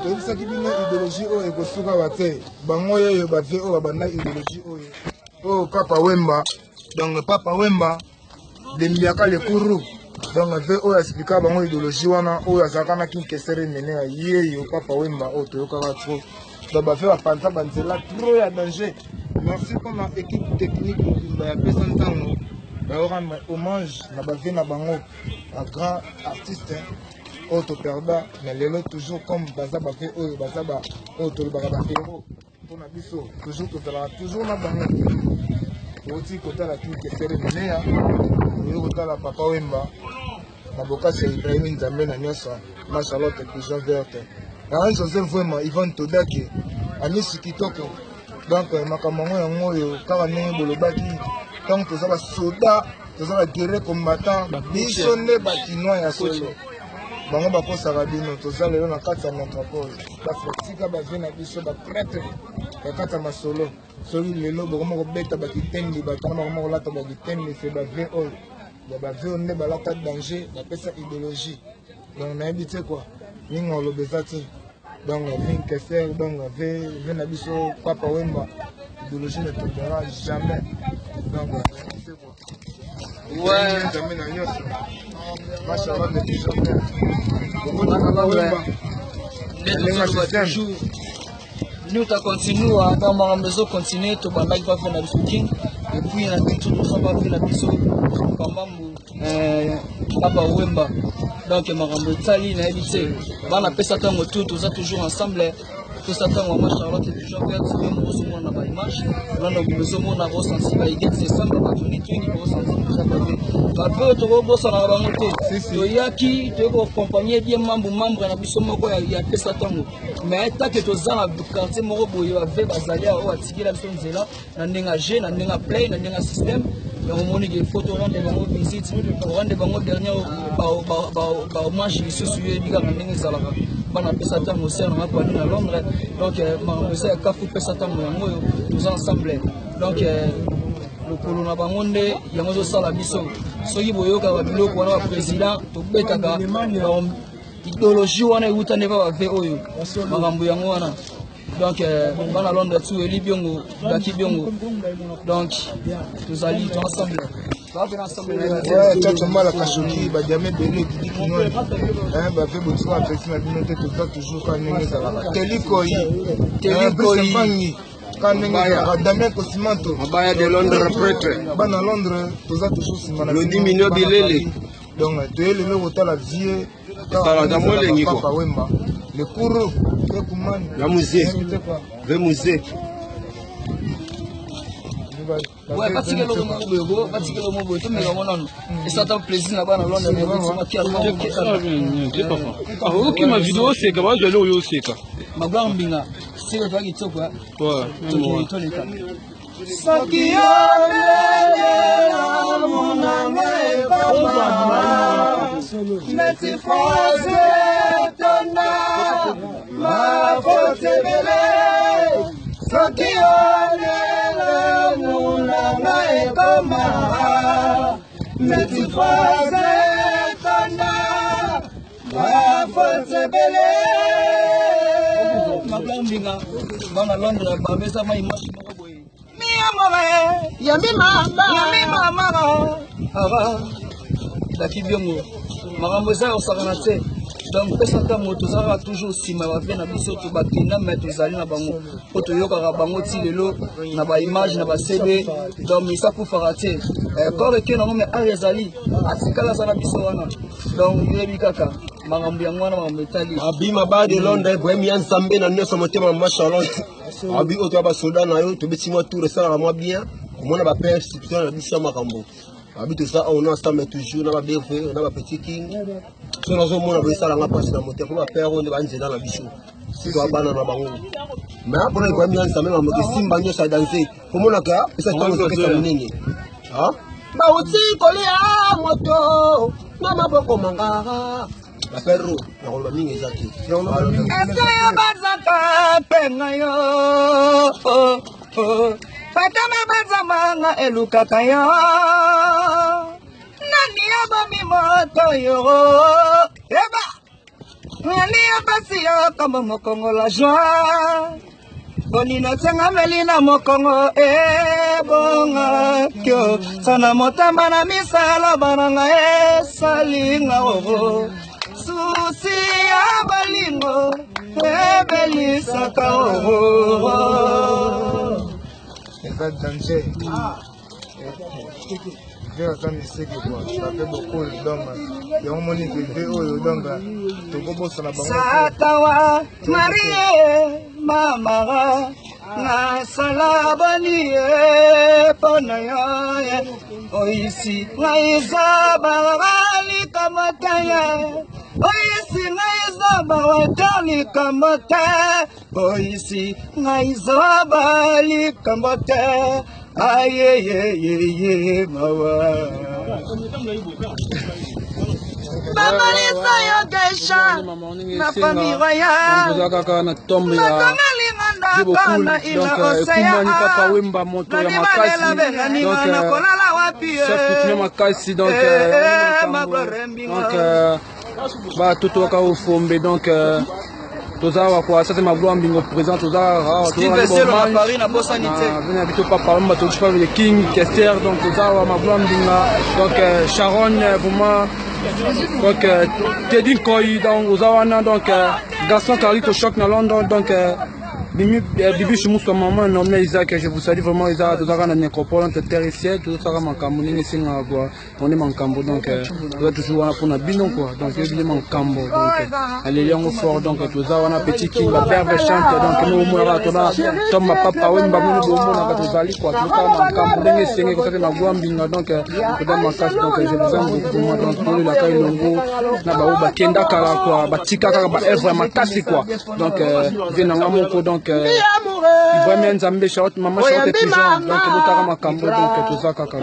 Donc ça qui vient idéologie oh et kosuka wate bango yo bave oh bana idéologie oh Papa Wemba donc Papa Wemba de miaka le kuru donc ve oh expliquer bango idéologie wana oh azaka na kinkesere mene ya ye Papa Wemba oh toyoka trop donc bave ba panta banzela trop ya danger. Merci pour ma équipe technique ya pesa ntango ba rendre hommage na bave na bango un grand artiste auto perda mais lelo toujours comme bazaba fait oyo bazaba auto le bagaba héros pour na biso toujours na bango oti kota la tout que faire menea yo kota la Papa Wemba na boka c'est Ibrahim Nzambe na nyosa ma Charlotte pigeon verte na Joseph vraiment Ivan Todaki ani sikitoko donc makamango yango yo kaka ndenge bolobaki tant que ça va soldat ça va guerrier combattant biso ne batinois ya solo bango bakosaka bino toza lelo na kati ya métropole bafetika bave na biso baprêtre ya kati ya masolo soki lelo bokoma kobeta bakitendi batana bakoma kolata bakitendi fe bave oyo bave oyo nde balata danger bapesa idéologie donc nayebi te kua ninga oloba eza te donc vinkeser donc ve na biso Papa Wemba idéologie ne tombera jamais donc nayebi te kua Nzambe na nyonso Machallah de toujours nous ta continue dans ma maison continuer to ba like pas faire na shooting et puis on a tout ça pas faire la biso comme Papa Wemba donc marambo tali na éviter bana pesa tango tout ça toujours ensemble tout ça tango ma Charlotte est toujours verte même au moins na ba image là donc besoin on a ressenti ba idée c'est ça ba tuni tuni pour ressentir ça pas peu to bo ça na ba moté to yaki to ko accompagner bien membre na biso moko ya pesa tango mais tant que to za na quartier moko boye ba ve bazalia o atikila biso nzela na ndenga G na ndenga play na ndenga système et on montre des photos rendre bango visite rendre bango dernier ba hommage ici sur biga na ndenga zalaka bana pesa tango aussi na kwa na Londres donc maramose ka fu pesa tango yango tous ensemble donc le colonna bango nde yango zo sala biso soki boyoka ba biloko wana ba président to betaka idéologie wana euta ne ba ve oyo makambo yango wana donc bana Londres tu eli biongo baki biongo donc tous allons ensemble. Tchatcha mala kashoki badiame bele kidi kinoi bave botswa apesi na bino te toza toujours ka ndenge ezalaka telikoyi bangi ka ndenge ezalaka Damien Kosimanto mabaya de Londres prêtre bana Londres toza toujours nsima na Lodi Minio Bilele donc toye lelo kotala vie Papa Wemba le kuru ekumani ya musée ve musée ouais parce que le mot tout mais on et ça tant plaisir là-bas dans Londres mais c'est ma pierre ok ma vidéo c'est comment je l'ai eu c'est quoi ma bambinga c'est le truc qui toko ouais to le cas Sakione monanga ekoma Meti foze tona ma fotebele Sakione monanga ekoma Meti foze tona ma fotebele ma bambinga bana Londres ba mesa ma image Yami mama daki biongo makambo eza osakana te donc pesa ntango tozalaka toujours nsima bave na biso tobakina me tozali na bango po toyokaka bango ti lelo na baimage na basede donc misa kufaka te kor eke nango me ar ezali atikala aza na biso wana donc yoyebi kaka makambo yango wana makambo etali abima ba de Londres boyemi ya Nzambe na nyonso motema mama Charlotte abi oyo toya basoldat na yo tobeti mwa tour esalaka mwa bien komona baperception na biso ya makambo abi toza on ensemble toujours na babeve na bapetit king so nazomona boesalanga mpasi na motema mpo bapere oyo nde banzela na biso to abana na bango mais mpona ekoyami ya Nzambe mamoto esimba nyonso ya danse komonaka pesa ntango ezokesa minene bauti kolia moto na maboko mangara bapero nakoloba mingi eza te Eseyo bazaka penga yo Fatama bazamanga elukaka yo Nani abomi moto yo Eba ngani ya basi yo kama mokongo la joie bonino tsenga melina mokongo ebonga kyo sana motamba na misala bananga esalinga oho susi ya balingo ebelisaka oho eza danger eza misiki kwa sape bokolo donga yango moni bebe oyo donga tokobosana bango satawa marie mamara nasala boni mpona yo oisi ngaiza baralikambo te oisi ngaiza baratalikambo te oisi ngaiza balikambo te ayeyeyeye mawa babalisa yo geisha na famille royale natongalinga ina osea nakolala wapi donc batoto waka ofombe donc tozawa kwa sasa mablo mbingo présent tozawa Paris na bosani te vena bito papa wemba tochipa le king Kester donc tozawa mablo mbinga donc Sharon vraiment donc Teddy Koy donc ozawana donc Gaston Carlito choc na London donc Bibi Chimous comme maman nommé Isaac, je vous salue vraiment Isaac, tout ça dans la nécropole entre terre et ciel, tout ça dans Cambo, ni singa quoi, on est en Cambo donc on va toujours là pour na binon quoi, donc je dis en Cambo donc les lions fort donc tout ça on a petit king la père chante donc nous on va tout là, comme ma papa ouais mbamuni bomo na tout ça quoi, tout ça en Cambo ni singa quoi, na guambinga donc tout dans ma casse donc je vous aime beaucoup donc pour la caille longo na ba oba kenda kala quoi, ba tika kala ba œuvre ma casse quoi, donc vient en amoko donc Ibrahim Nzambe Charlotte maman Charlotte toujours donc lotaka makambo donc tout ça kaka